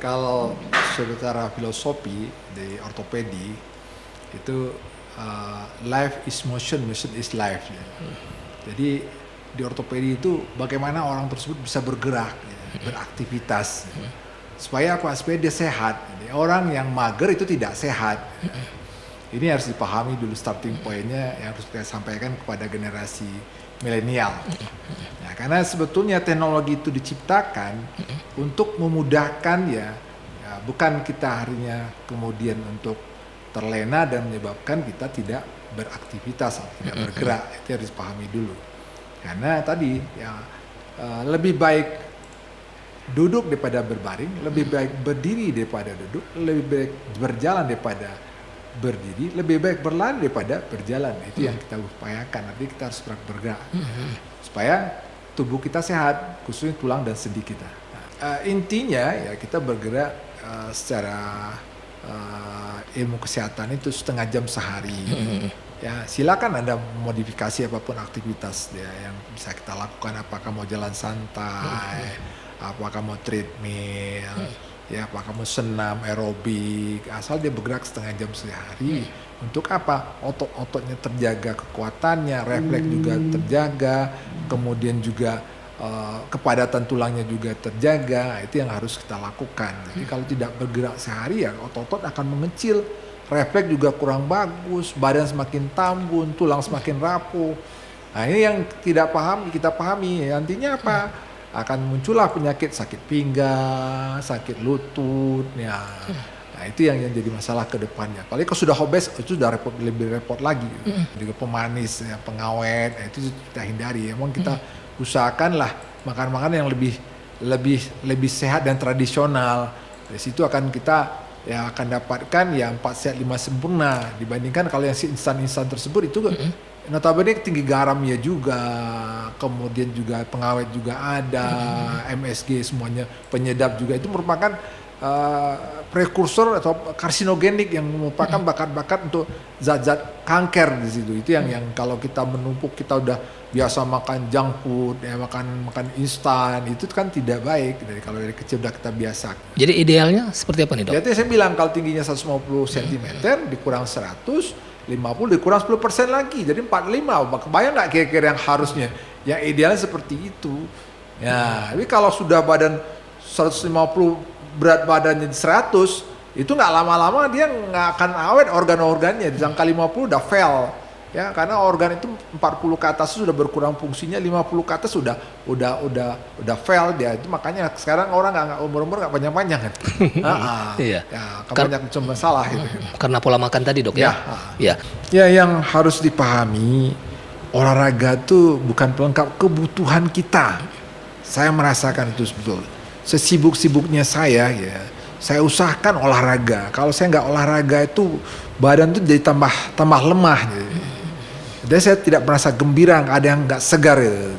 Kalau secara filosofi di ortopedi itu life is motion, motion is life. Ya. Jadi di ortopedi itu bagaimana orang tersebut bisa bergerak, ya, beraktivitas, ya. Supaya apa? Supaya dia sehat. Jadi, orang yang mager itu tidak sehat. Ya. Ini harus dipahami dulu starting point-nya yang harus kita sampaikan kepada generasi milenial. Nah, karena sebetulnya teknologi itu diciptakan untuk memudahkan ya, bukan kita harinya kemudian untuk terlena dan menyebabkan kita tidak beraktivitas atau tidak bergerak. Itu harus dipahami dulu. Karena tadi ya lebih baik duduk daripada berbaring, lebih baik berdiri daripada duduk, lebih baik berjalan daripada berdiri, lebih baik berlari daripada berjalan. Itu yang kita upayakan. Nanti kita harus bergerak supaya tubuh kita sehat, khususnya tulang dan sendi kita. Intinya ya kita bergerak secara ilmu kesehatan itu setengah jam sehari. Ya silakan Anda modifikasi apapun aktivitas ya, yang bisa kita lakukan. Apakah mau jalan santai, apakah mau treadmill, ya apakah mau senam aerobik, asal dia bergerak setengah jam sehari. Untuk apa? Otot-ototnya terjaga kekuatannya, refleks juga terjaga, kemudian juga kepadatan tulangnya juga terjaga. Itu yang harus kita lakukan. Jadi kalau tidak bergerak sehari ya otot-otot akan mengecil, refleks juga kurang bagus, badan semakin tambun, tulang semakin rapuh. Nah ini yang tidak kita pahami. Nantinya apa? Akan muncullah penyakit sakit pinggang, sakit lutut, ya. Nah itu yang jadi masalah ke depannya. Apalagi kalau sudah obes itu sudah lebih repot lagi. Juga pemanis, ya, pengawet, nah, itu kita hindari. Emang kita usahakanlah makan-makan yang lebih sehat dan tradisional. Dari situ akan kita ya akan dapatkan ya 4 sehat 5 sempurna dibandingkan kalau yang instan-instan tersebut itu notabene tinggi garamnya juga, kemudian juga pengawet juga ada, MSG semuanya, penyedap juga, itu merupakan prekursor atau karsinogenik yang merupakan bakat-bakat untuk zat-zat kanker di situ. Itu yang kalau kita menumpuk, kita udah biasa makan junk food, ya makan instan, itu kan tidak baik. Kalau dari kecil udah kita biasa. Jadi idealnya seperti apa nih dok? Jadi saya bilang kalau tingginya 150 cm dikurang 100, 50 dikurang 10% lagi, jadi 45. Kebayang nggak kira-kira yang harusnya? Yang idealnya seperti itu. Ya, tapi kalau sudah badan 150, berat badannya 100, itu nggak lama-lama dia nggak akan awet organ-organnya. Di angka 50 udah fail. Ya, karena organ itu 40 ke atas sudah berkurang fungsinya, 50 ke atas udah fail dia. Itu makanya sekarang orang nggak umur-umur nggak panjang-panjang kan. Iya. Ya, banyak masalah gitu. Karena pola makan tadi dok ya. Ya. Ya, yang harus dipahami, olahraga itu bukan pelengkap kebutuhan kita. Saya merasakan itu betul. Sesibuk-sibuknya saya ya, saya usahakan olahraga. Kalau saya nggak olahraga itu badan tuh jadi tambah lemah. Jadi saya tidak merasa gembira, ada yang nggak segar gitu.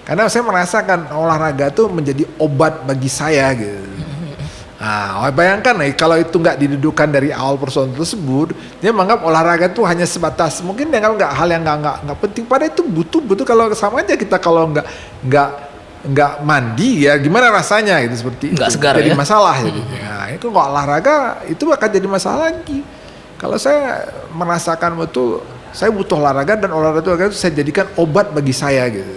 Karena saya merasakan olahraga itu menjadi obat bagi saya gitu. Nah, bayangkan kalau itu nggak didudukan dari awal persoalan tersebut, dia menganggap olahraga itu hanya sebatas mungkin dia nggak hal yang nggak penting. Padahal itu butuh kalau sama aja kita kalau nggak mandi ya gimana rasanya gitu, seperti nggak itu segar, jadi ya? Masalah jadi. Nah, itu kalau olahraga itu akan jadi masalah lagi. Kalau saya merasakan betul saya butuh olahraga dan olahraga itu saya jadikan obat bagi saya gitu.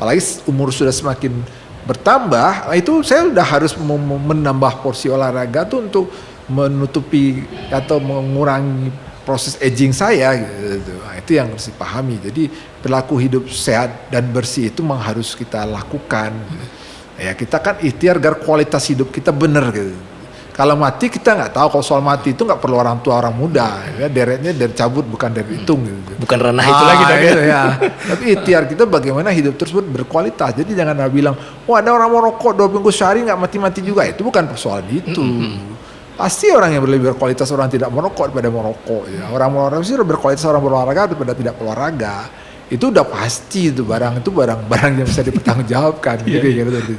Apalagi umur sudah semakin bertambah, itu saya udah harus menambah porsi olahraga tuh untuk menutupi atau mengurangi proses aging saya gitu. Nah, itu yang harus dipahami. Jadi perilaku hidup sehat dan bersih itu memang harus kita lakukan. Ya kita kan ikhtiar agar kualitas hidup kita benar gitu. Kalau mati kita nggak tahu, kalau soal mati itu nggak perlu orang tua orang muda, ya, deretnya dari cabut bukan dari hitung gitu. Bukan ranah itu lagi dok ya. Tapi ikhtiar kita bagaimana hidup tersebut berkualitas. Jadi jangan bilang, oh ada orang mau rokok 2 minggu sehari nggak mati-mati juga. Itu bukan persoalan itu. Pasti orang yang lebih berkualitas orang tidak merokok daripada merokok. Ya. Orang merokok sih berkualitas orang berolahraga daripada tidak berolahraga. Itu udah pasti itu barang yang bisa dipertanggungjawabkan. Gitu.